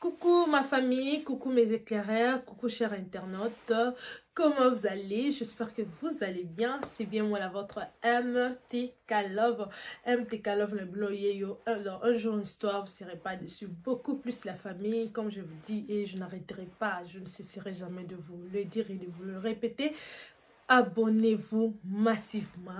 Coucou ma famille, coucou mes éclaireurs, coucou chers internautes, comment vous allez? J'espère que vous allez bien. C'est bien moi la votre MTK Love. MTK Love le bloyer yo. Un jour une histoire, vous ne serez pas dessus. Beaucoup plus la famille, comme je vous dis, et je n'arrêterai pas, je ne cesserai jamais de vous le dire et de vous le répéter. Abonnez-vous massivement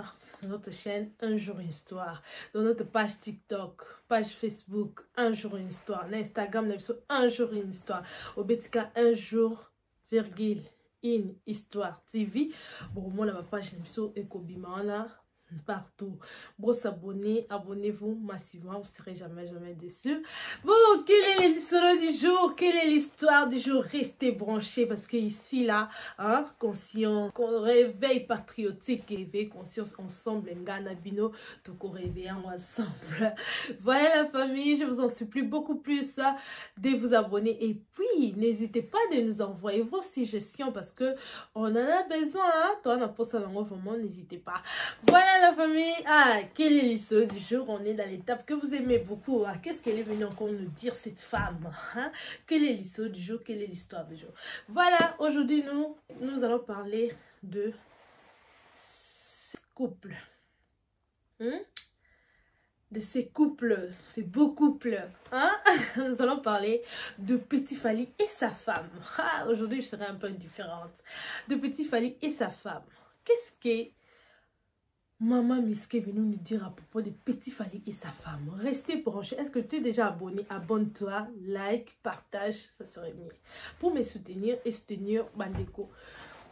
dans notre chaîne Un jour une histoire, dans notre page TikTok, page Facebook Un jour une histoire, Instagram Un jour une histoire, au Betika Un jour virgule une histoire TV. Bon moi la page l'émission Ekobimana partout. Bon s'abonner, abonnez-vous massivement, vous serez jamais déçus. Bon, quelle est l'histoire du jour? Quelle est l'histoire du jour? Restez branchés parce que ici là, hein, conscient, qu'on réveille patriotique et réveille conscience ensemble, Ngana Bino, donc on réveille ensemble. Voilà la famille, je vous en supplie beaucoup plus de vous abonner et puis n'hésitez pas de nous envoyer vos suggestions parce que on en a besoin, hein. Toi, on a pour ça vraiment, n'hésitez pas. Voilà la famille, quelle est l'histoire du jour? On est dans l'étape que vous aimez beaucoup. Qu'est-ce qu'elle est venue encore nous dire cette femme, hein? Quelle est l'histoire du jour? Quelle est l'histoire du jour? Voilà, aujourd'hui nous allons parler de couple. De ces couples, ces beaux couples. Hein? Nous allons parler de Petit Fally et sa femme. Aujourd'hui, je serai un peu différente. De Petit Fally et sa femme. Qu'est-ce que Maman Miske est venue nous dire à propos de Petit Fally et sa femme? Restez branchés. Est-ce que tu es déjà abonné? Abonne-toi, like, partage, ça serait mieux. Pour me soutenir et soutenir Bandeko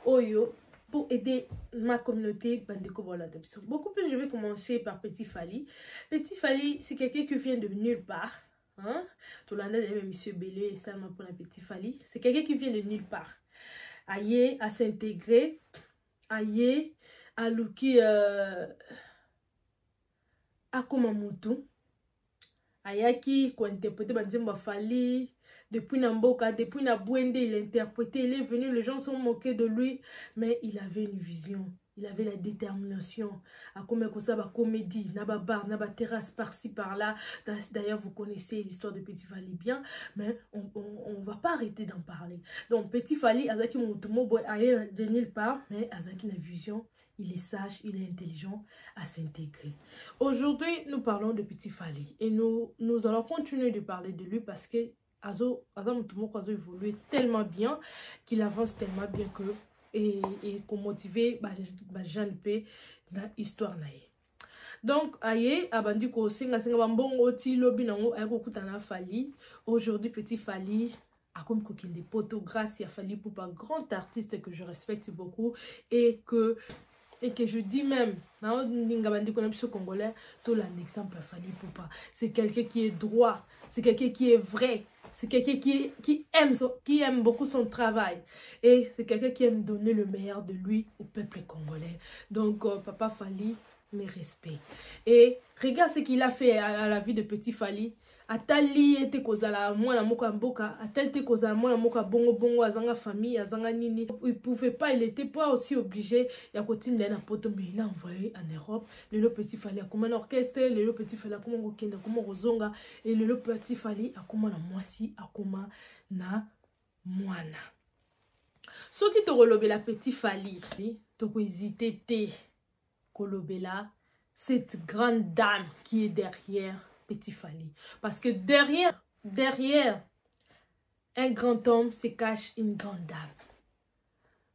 Oyo, pour aider ma communauté Bandeko voilà. Beaucoup plus, je vais commencer par Petit Fally. Petit Fally, c'est quelqu'un qui vient de nulle part. Hein? Tout le monde a Monsieur Belé et Salma pour la Petit Fally. C'est quelqu'un qui vient de nulle part. Aïe, à s'intégrer. Aïe, à Luki Akomamutu Ayaki ko interpréter Banzemba Fally depuis Namboka, depuis Nabwende, il a interprété, il est venu, les gens sont moqués de lui, mais il avait une vision, il avait la détermination. À comme ça, ba comédie, naba bar, naba terrasse par-ci par-là. D'ailleurs, vous connaissez l'histoire de Petit Fally bien, mais on va pas arrêter d'en parler. Donc Petit Fally, Azaki Mutumo boy aller de nulle part, mais Azaki na vision. Il est sage, il est intelligent à s'intégrer. Aujourd'hui, nous parlons de Petit Fally. Et nous allons continuer de parler de lui parce que Azo évolue tellement bien, qu'il avance tellement bien que et qu'on motive Jean P dans l'histoire. Donc, aye, abandi ko singa bambongo ti lobi nango ayako kutana Fally. Aujourd'hui, Petit Fally a comme coquine des potos grâce à Fally Poupa, grand artiste que je respecte beaucoup et que je dis même, congolais, tout l'exemple à Fally Poupa. C'est quelqu'un qui est droit, c'est quelqu'un qui est vrai, c'est quelqu'un qui aime beaucoup son travail. Et c'est quelqu'un qui aime donner le meilleur de lui au peuple congolais. Donc, Papa Fally, mes respects. Et regarde ce qu'il a fait à la vie de Petit Fally. Atali était kozala mwana moka mboka, atali était kozala mwana moka bongo azanga famille, azanga nini. Il pouvait pas, il était pas aussi obligé. Il a continué na poto, mais il a envoyé en Europe. Le Petit Fally a comme un orchestre, le Petit Fally a comme un okenda, comme un rozonga, et le Petit Fally a comme un moisi, a comme na mwana. Ce qui te relobé la Petit Fally, te hésiter te kolobela cette grande dame qui est derrière Petit Fally. Parce que derrière un grand homme se cache une grande dame.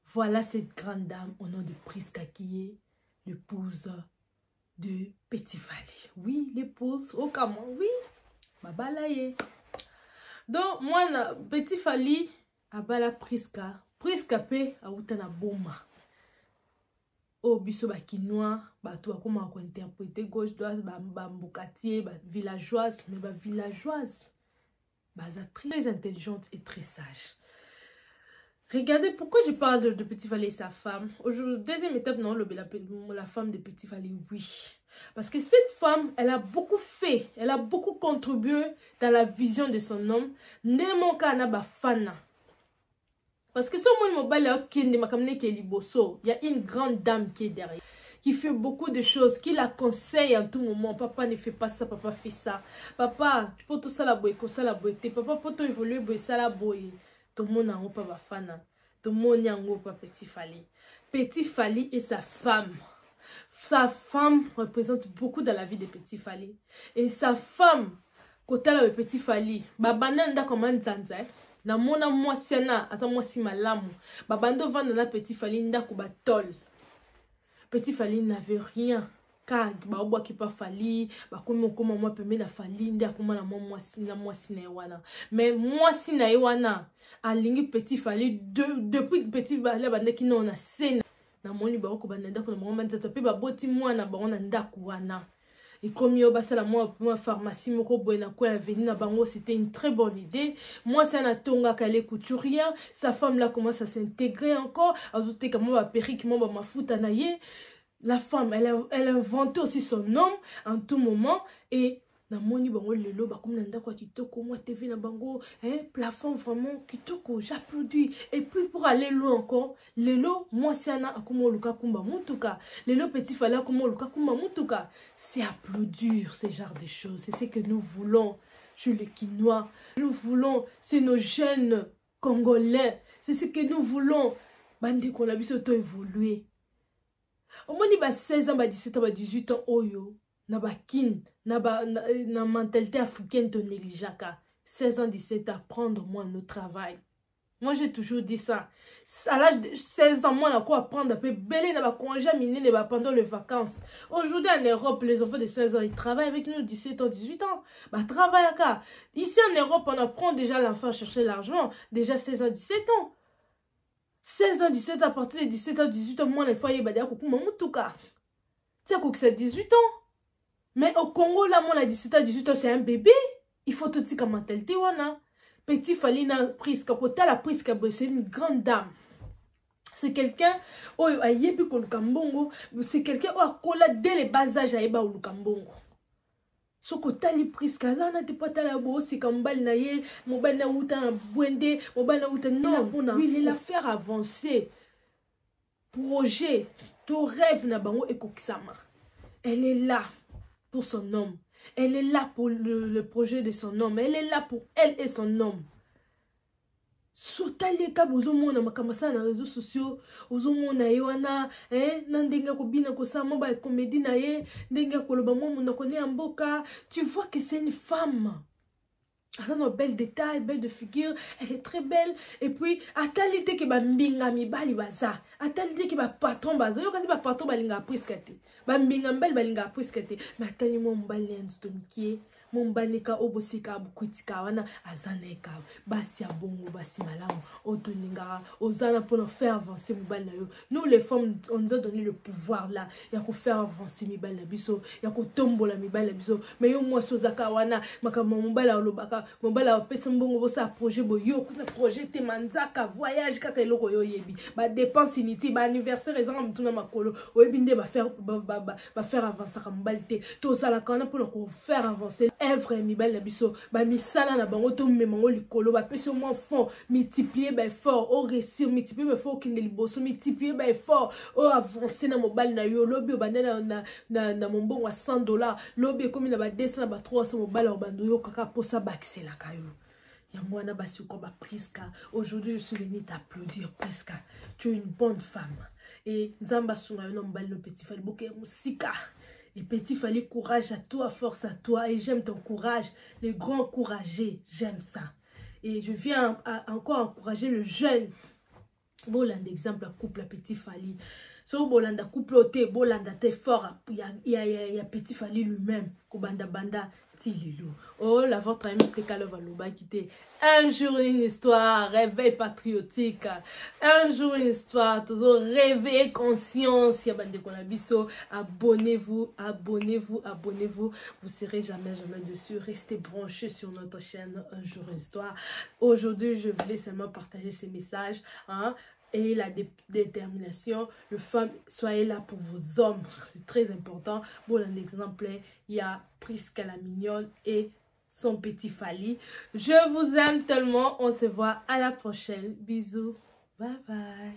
Voilà cette grande dame au nom de Priska qui est l'épouse de Petit Fally. Oui, l'épouse au Cameroun, oui. Babalaye. Donc, moi, Petit Fally, abala Priska. Priska pe a utana boma. Oh, biso ba kinois, ba toi comment on interpréter gauche droite, ba mbokatier, ba villageoise, mais ba villageoise, ba très intelligente et très sage. Regardez pourquoi je parle de Petit Fally et sa femme. Aujourd'hui, deuxième étape, non, la femme de Petit Fally, oui. Parce que cette femme, elle a beaucoup fait, elle a beaucoup contribué dans la vision de son homme. Nemo kana ba fana. Parce que ce monde mobile il y a une grande dame qui est derrière. qui fait beaucoup de choses, qui la conseille en tout moment. Papa ne fait pas ça, papa fait ça. Papa, pour tout ça la boye, ça la boye. Papa, pour tout évoluer, boye ça la boye. Tout le monde n'a pas bafana. Tout le monde n'a pas Petit Fally. Petit Fally et sa femme. Sa femme représente beaucoup dans la vie de Petit Fally. Et sa femme, quand elle a Petit Fally, babana nda comme un zanza. Na mona mwasiana, ata mwasi malamu. Babando vanda na Petit Fally nda kuba tol. Petit Fally n'avait rien. Car baobwa ki pa Fally, bakomi okoma mwa pembe na Fally nda kuma na mwasi na ewana. Mais mwasi na ewana alingi Petit Fally depuis Petit Fally bandeki na ona scène. Na moni baroko bananda ko na mama nzata pe baboti mwana baona ndaku wana. Et comme yo basala moi pharmacie moko boena ko avenue na bango, c'était une très bonne idée. Moi ça na tonga kale couturière, sa femme là commence à s'intégrer encore, ajouter comme ba perruque mo ba mafuta na ye. La femme elle a inventé aussi son nom en tout moment et na moni bango lelo ba comme nanda kwa kitoko moi TV na bango plafond vraiment kitoko, j'applaudis. Et puis pour aller loin encore lelo moi siana akomo luka kumba mutuka lelo Petit Fally akomo luka kumba mutuka, c'est applaudir ce genre de choses. C'est ce que nous voulons chez les Kinois, nous voulons, c'est nos jeunes Congolais, c'est ce que nous voulons. Bande qu'on a vu auto évoluer au moins ni ba 16 ans ba 17 ans ba 18 ans oyo na bakin na mentalité africaine de négligeaka 16 ans 17 ans prendre moi nos travail. Moi j'ai toujours dit ça. À l'âge de 16 ans moi on a quoi apprendre un peu belé na ba congé miner pendant les vacances. Aujourd'hui en Europe les enfants de 16 ans ils travaillent avec nous 17 ans 18 ans. Bah travaille à ici en Europe on apprend déjà l'enfant à chercher l'argent déjà 16 ans 17 ans. 16 ans 17 ans à partir de 17 ans 18 ans moi les foyers bah déjà kokuma mutuka. Tu sais que c'est 18 ans. Mais au Congo, là, moi, à 17 ans, 18 ans, c'est un bébé. Il faut tout dire comme mentalité, wana. Petit Fally na Priska. Pour la Priska, c'est une grande dame. C'est quelqu'un, oh, ayebi ko lukambongo. C'est quelqu'un, oh, akola dès les bas âges, ayeba ou lukambongo. So ko tali Priska, ça n'a pas tala bo, c'est comme bal na ye, mon bal na outa na bwende, mon bal na outa non. Oui, il est là faire avancer. Projet, ton rêve na bango ekokisama. Elle est là pour son homme. Elle est là pour le projet de son homme. Elle est là pour elle et son homme. Sotali ka bozo mona makamasa na réseaux sociaux, ozo mona yoana, nandenga ko bina ko sa mo ba comédie na ye, ndenga ko loba mo na kone amboka, tu vois que c'est une femme. Elle a un bel détail, belle de figure, elle est très belle. Et puis, à qualité que ba mbinga mi bali baza, à qualité que ba patron baza, yo kasi ba patron balinga priskate. Ba mbinga mbel balinga priskate. Mais attendez moi mbali nstomikie. Mon balika obosika bukwitika wana azaneka basi ya bongo basi malamu otoninga ozana pour faire avancer mobali yo. Nous les femmes on nous a donné le pouvoir là ya ko faire avancer mibali na biso ya ko tombola mibali na biso mais yo moi sozaka wana makama mobali olobaka mobali opesa mbongo bosa projet boyo kuna projet te manzaka voyage kaka eloko yo yebi ba dépense inutile ba anniversaire ezanga mutuna makolo oyebi nde ba faire avancer ka mobali te to sala kana pour faire avancer œuvre mibali na biso ba misala na bango to memango likolo ba pese mo fond multiplier ba effort au réussir multiplier ba effort kinde liboso multiplier ba effort au avancer na mobali na yo lobi obanda na mombongo wa $100 lobi komi na ba 200 na ba 300 mobali obando yo kaka posa baxela kayo ya mwana basi ko ba Priska. Aujourd'hui je suis venue t'applaudir Priska, tu es une bonne femme et nzamba sunga yo no mbali no Petit Fally boke musika. Et Petit Fally, courage à toi, force à toi. Et j'aime ton courage, les grands courageux. J'aime ça. Et je viens encore encourager le jeune. Bolanda, exemple, couple à Petit Fally. So Bolanda, couple oté, Bolanda, t'es fort. Il y a Petit Fally lui-même. Kobanda banda, tililo. Oh, la votre ami Tekalo Valoba qui était un jour une histoire, réveil patriotique. Un jour une histoire, toujours réveil conscience. Yabande Konabiso, abonnez-vous, abonnez-vous, abonnez-vous. Vous serez jamais dessus. Restez branchés sur notre chaîne Un jour une histoire. Aujourd'hui, je voulais seulement partager ces messages. Et la détermination, le femme, soyez là pour vos hommes, c'est très important. Bon, un exemple, il y a Priska la mignonne et son Petit Fally. Je vous aime tellement, on se voit à la prochaine. Bisous, bye bye.